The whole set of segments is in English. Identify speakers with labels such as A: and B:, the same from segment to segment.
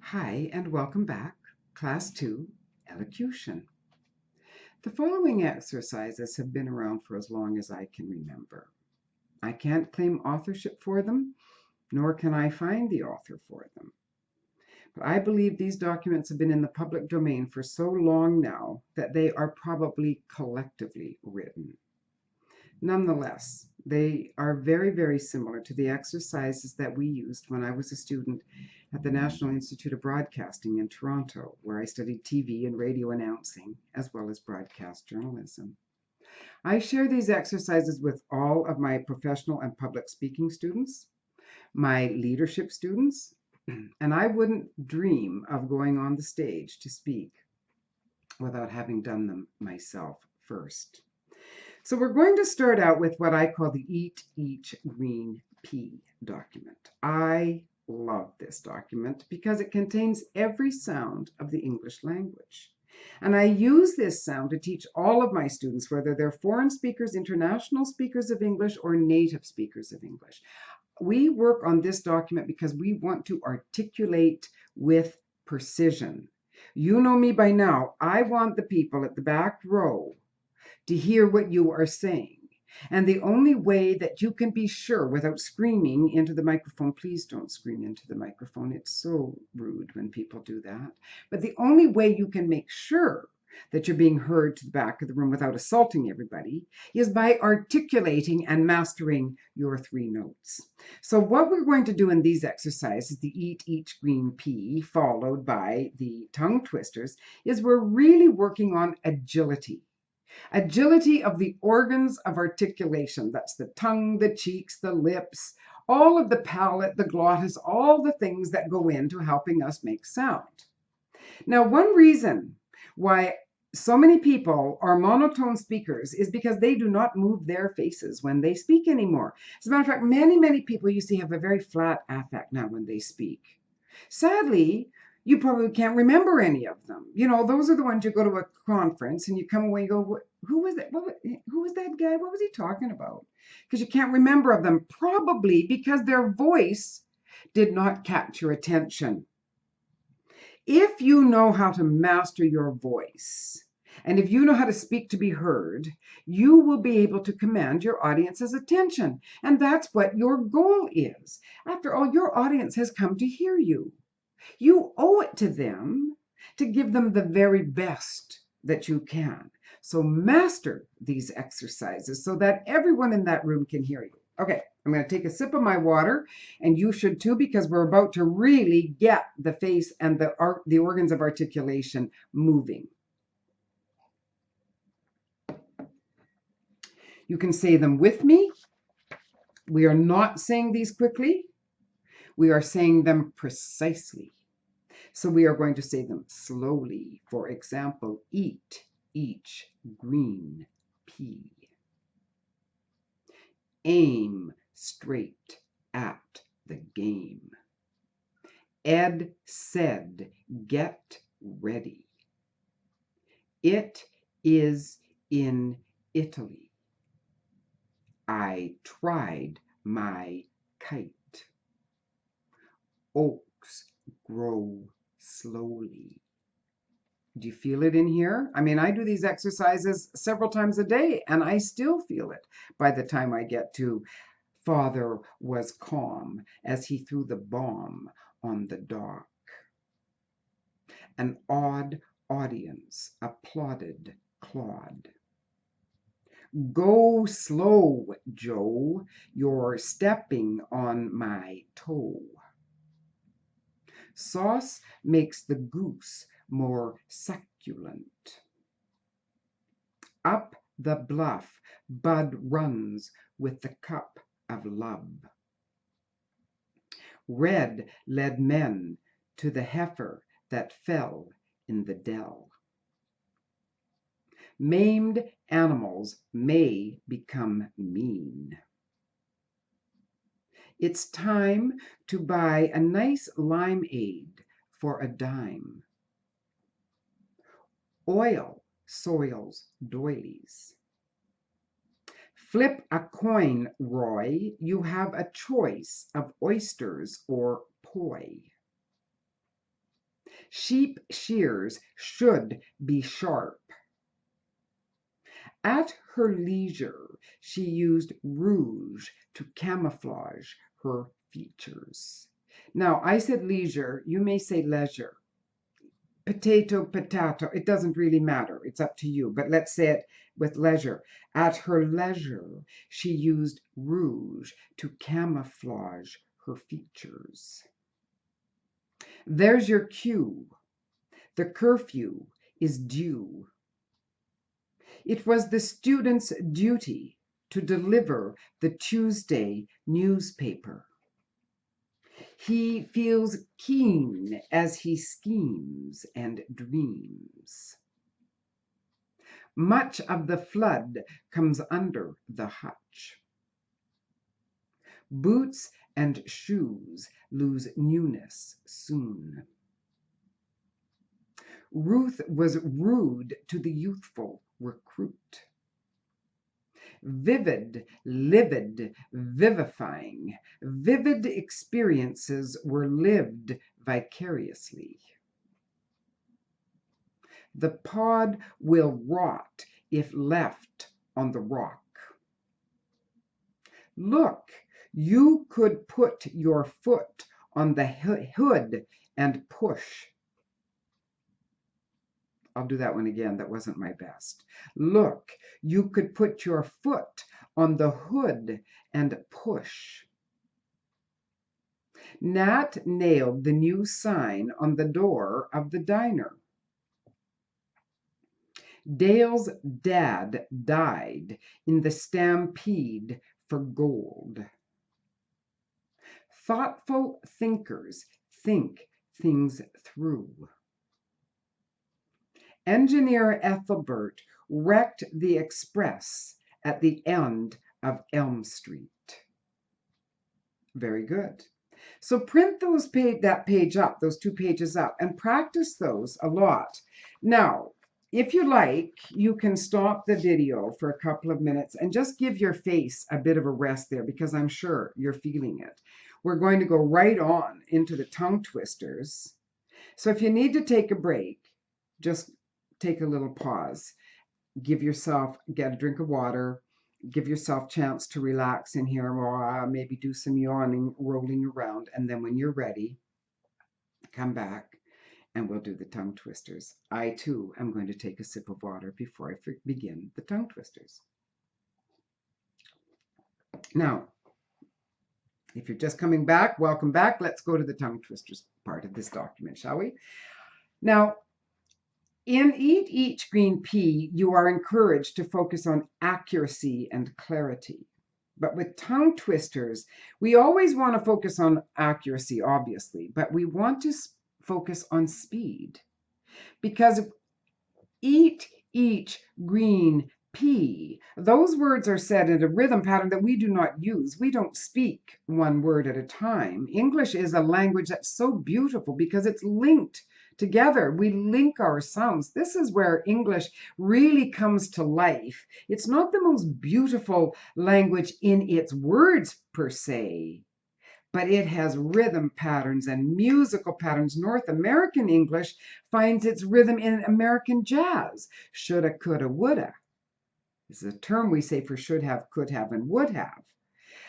A: Hi, and welcome back. Class 2, Elocution. The following exercises have been around for as long as I can remember. I can't claim authorship for them, nor can I find the author for them. But I believe these documents have been in the public domain for so long now that they are probably collectively written. Nonetheless, they are very, very similar to the exercises that we used when I was a student at the National Institute of Broadcasting in Toronto, where I studied TV and radio announcing, as well as broadcast journalism. I share these exercises with all of my professional and public speaking students, my leadership students, and I wouldn't dream of going on the stage to speak without having done them myself first. So we're going to start out with what I call the Eat Each Green Pea document. I love this document because it contains every sound of the English language. And I use this sound to teach all of my students, whether they're foreign speakers, international speakers of English, or native speakers of English. We work on this document because we want to articulate with precision. You know me by now. I want the people at the back row to hear what you are saying. And the only way that you can be sure without screaming into the microphone, please don't scream into the microphone. It's so rude when people do that. But the only way you can make sure that you're being heard to the back of the room without assaulting everybody is by articulating and mastering your three notes. So what we're going to do in these exercises, the Eat Each Green Pea followed by the tongue twisters, is we're really working on agility. Agility of the organs of articulation. That's the tongue, the cheeks, the lips, all of the palate, the glottis, all the things that go into helping us make sound. Now, one reason why so many people are monotone speakers is because they do not move their faces when they speak anymore. As a matter of fact, many people you see have a very flat affect now when they speak. Sadly, you probably can't remember any of them. You know, those are the ones you go to a conference and you come away and go, who was that? Who was that guy? What was he talking about? Because you can't remember of them, probably because their voice did not catch your attention. If you know how to master your voice, and if you know how to speak to be heard, you will be able to command your audience's attention. And that's what your goal is. After all, your audience has come to hear you. You owe it to them to give them the very best that you can. So master these exercises so that everyone in that room can hear you. Okay, I'm going to take a sip of my water, and you should too, because we're about to really get the face and the organs of articulation moving. You can say them with me. We are not saying these quickly. We are saying them precisely. So we are going to say them slowly. For example, eat each green pea. Aim straight at the game. Ed said, get ready. It is in Italy. I tried my kite. Oaks grow slowly. Do you feel it in here? I mean, I do these exercises several times a day, and I still feel it by the time I get to Father was calm as he threw the bomb on the dock. An awed audience applauded Claude. Go slow, Joe. You're stepping on my toe. Sauce makes the goose more succulent. Up the bluff, Bud runs with the cup of love. Red led men to the heifer that fell in the dell. Maimed animals may become mean. It's time to buy a nice limeade for a dime. Oil soils doilies. Flip a coin, Roy. You have a choice of oysters or poi. Sheep shears should be sharp. At her leisure, she used rouge to camouflage her features. Now, I said leisure, you may say leisure. Potato, potato, it doesn't really matter. It's up to you. But let's say it with leisure. At her leisure, she used rouge to camouflage her features. There's your cue. The curfew is due. It was the student's duty to deliver the Tuesday newspaper. He feels keen as he schemes and dreams. Much of the flood comes under the hutch. Boots and shoes lose newness soon. Ruth was rude to the youthful recruit. Vivid, livid, vivifying, vivid experiences were lived vicariously. The pod will rot if left on the rock. Look, you could put your foot on the hood and push. I'll do that one again. That wasn't my best. Look, you could put your foot on the hood and push. Nat nailed the new sign on the door of the diner. Dale's dad died in the stampede for gold. Thoughtful thinkers think things through. Engineer Ethelbert wrecked the express at the end of Elm Street. Very good. So print that page up, those 2 pages up, and practice those a lot. Now, if you like, you can stop the video for a couple of minutes and just give your face a bit of a rest there, because I'm sure you're feeling it. We're going to go right on into the tongue twisters. So if you need to take a break, just take a little pause. Get a drink of water, give yourself a chance to relax in here, or maybe do some yawning, rolling around, and then when you're ready, come back and we'll do the tongue twisters. I too am going to take a sip of water before I begin the tongue twisters. Now, if you're just coming back, welcome back. Let's go to the tongue twisters part of this document, shall we? Now, in Each Green Pea, you are encouraged to focus on accuracy and clarity. But with tongue twisters, we always want to focus on accuracy, obviously, but we want to focus on speed. Because eat each green pea, those words are said in a rhythm pattern that we do not use. We don't speak one word at a time. English is a language that's so beautiful because it's linked together. We link our sounds. This is where English really comes to life. It's not the most beautiful language in its words per se, but it has rhythm patterns and musical patterns. North American English finds its rhythm in American jazz. Shoulda, coulda, woulda. This is a term we say for should have, could have, and would have.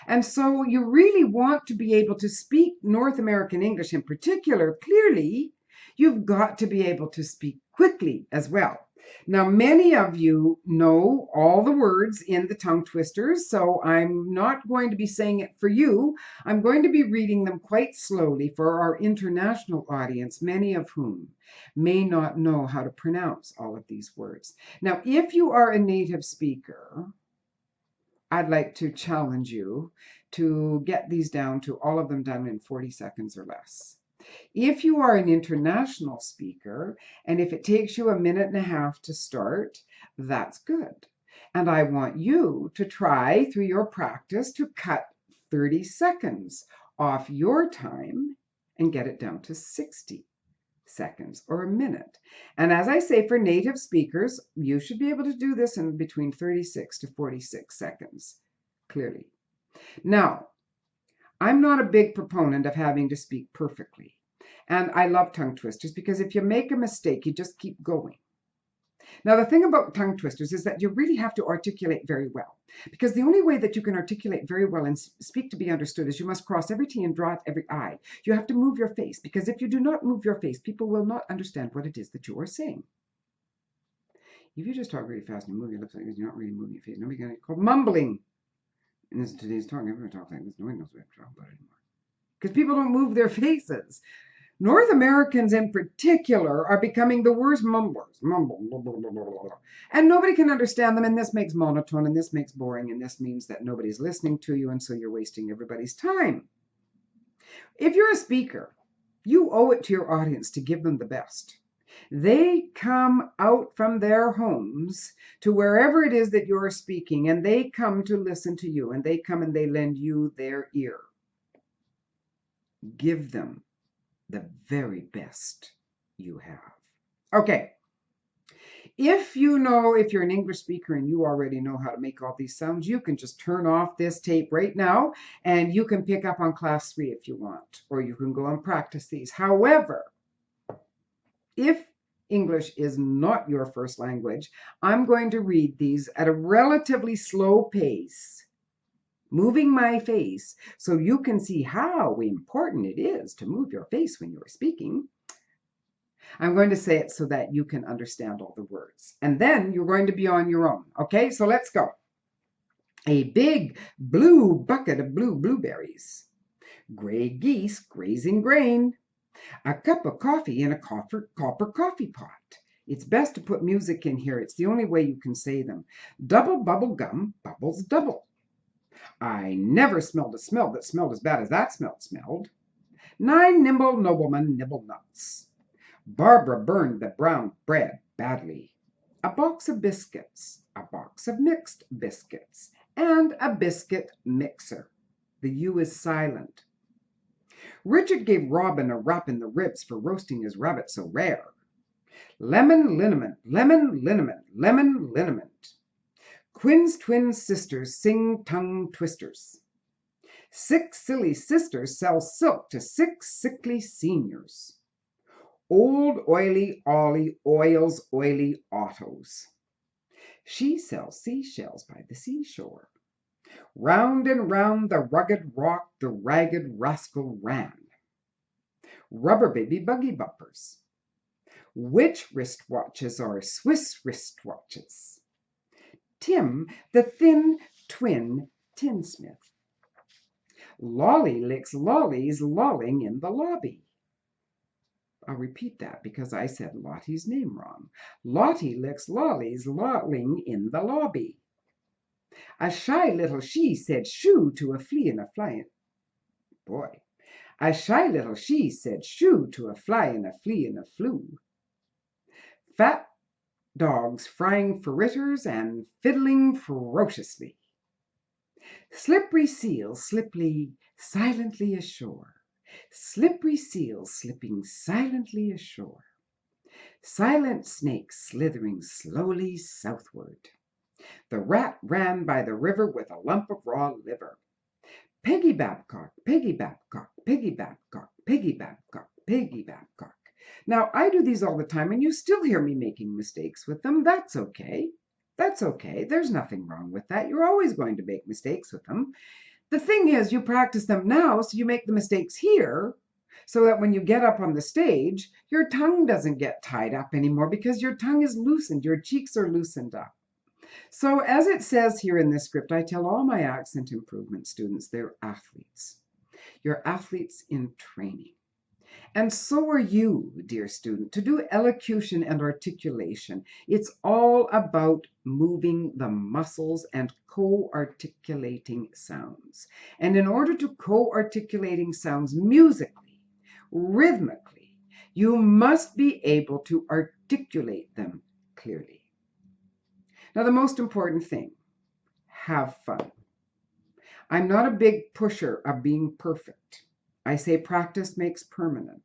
A: And so you really want to be able to speak North American English in particular clearly. You've got to be able to speak quickly as well. Now, many of you know all the words in the tongue twisters, so I'm not going to be saying it for you. I'm going to be reading them quite slowly for our international audience, many of whom may not know how to pronounce all of these words. Now, if you are a native speaker, I'd like to challenge you to get these down to all of them done in 40 seconds or less. If you are an international speaker, and if it takes you a minute and a half to start, that's good. And I want you to try through your practice to cut 30 seconds off your time and get it down to 60 seconds or a minute. And as I say, for native speakers, you should be able to do this in between 36 to 46 seconds, clearly. Now, I'm not a big proponent of having to speak perfectly. And I love tongue twisters because if you make a mistake, you just keep going. Now, the thing about tongue twisters is that you really have to articulate very well, because the only way that you can articulate very well and speak to be understood is you must cross every T and dot every I. You have to move your face, because if you do not move your face, people will not understand what it is that you are saying. If you just talk really fast and move your lips like this, you're not really moving your face. Nobody can call mumbling. And this is today's talk. Everyone talks like this. Nobody knows what to talk about anymore. Because people don't move their faces. North Americans in particular are becoming the worst mumblers. Mumble, blah, blah, blah, blah, blah. And nobody can understand them, and this makes monotone, and this makes boring, and this means that nobody's listening to you, and so you're wasting everybody's time. If you're a speaker, you owe it to your audience to give them the best. They come out from their homes to wherever it is that you're speaking, and they come to listen to you, and they come and they lend you their ear. Give them the very best you have. Okay. If you're an English speaker and you already know how to make all these sounds, you can just turn off this tape right now and you can pick up on class 3 if you want, or you can go and practice these. However, if English is not your first language, I'm going to read these at a relatively slow pace, moving my face so you can see how important it is to move your face when you're speaking. I'm going to say it so that you can understand all the words. And then you're going to be on your own. Okay, so let's go. A big blue bucket of blue blueberries. Gray geese grazing grain. A cup of coffee in a copper coffee pot. It's best to put music in here. It's the only way you can say them. Double bubble gum, bubbles double. I never smelled a smell that smelled as bad as that smelled. 9 nimble noblemen nibble nuts. Barbara burned the brown bread badly. A box of biscuits, a box of mixed biscuits, and a biscuit mixer. The U is silent. Richard gave Robin a rap in the ribs for roasting his rabbit so rare. Lemon liniment, lemon liniment, lemon liniment. Quinn's twin sisters sing tongue twisters. 6 silly sisters sell silk to 6 sickly seniors. Old oily Ollie oils oily autos. She sells seashells by the seashore. Round and round the rugged rock the ragged rascal ran. Rubber baby buggy bumpers. Which wristwatches are Swiss wristwatches? Tim, the thin twin tinsmith. Lolly licks lollies lolling in the lobby. I'll repeat that because I said Lottie's name wrong. Lottie licks lollies lolling in the lobby. A shy little she said shoo to a flea and a fly. Boy. A shy little she said shoo to a fly and a flea and a flew. Fat dogs frying fritters and fiddling ferociously. Slippery seals slippily silently ashore. Slippery seals slipping silently ashore. Silent snakes slithering slowly southward. The rat ran by the river with a lump of raw liver. Peggy Babcock, Peggy Babcock, Peggy Babcock, Peggy Babcock, Peggy Babcock. Now, I do these all the time, and you still hear me making mistakes with them. That's okay. That's okay. There's nothing wrong with that. You're always going to make mistakes with them. The thing is, you practice them now so you make the mistakes here so that when you get up on the stage, your tongue doesn't get tied up anymore because your tongue is loosened, your cheeks are loosened up. So as it says here in this script, I tell all my accent improvement students they're athletes. You're athletes in training. And so are you, dear student. To do elocution and articulation, it's all about moving the muscles and co-articulating sounds. And in order to co-articulating sounds musically, rhythmically, you must be able to articulate them clearly. Now, the most important thing, have fun. I'm not a big pusher of being perfect. I say practice makes permanent.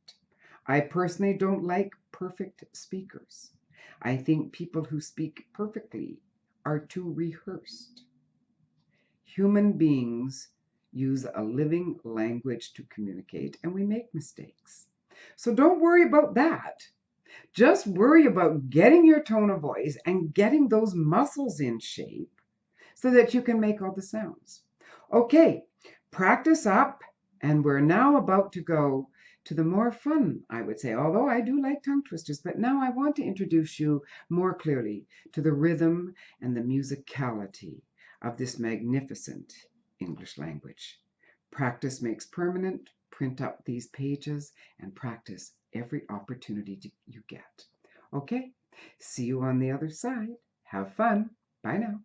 A: I personally don't like perfect speakers. I think people who speak perfectly are too rehearsed. Human beings use a living language to communicate, and we make mistakes. So don't worry about that. Just worry about getting your tone of voice and getting those muscles in shape so that you can make all the sounds. Okay, practice up, and we're now about to go to the more fun, I would say, although I do like tongue twisters, but now I want to introduce you more clearly to the rhythm and the musicality of this magnificent English language. Practice makes permanent. Print up these pages and practice every opportunity you get. Okay, see you on the other side. Have fun. Bye now.